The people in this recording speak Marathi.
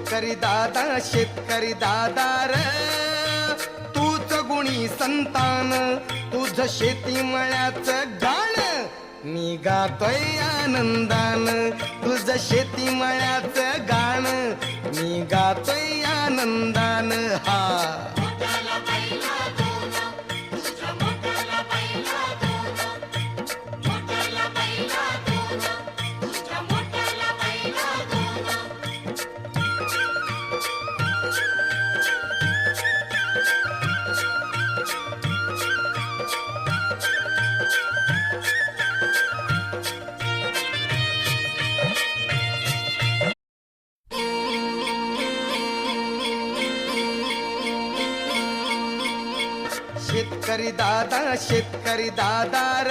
शेतकरी दादा र तूच गुणी संतान, तुझ शेती मळ्याचं गाण मी गातोय आनंदान, तुझ शेती मळ्याचं गाण मी गातोय आनंदान. हा शेतकरी दादा र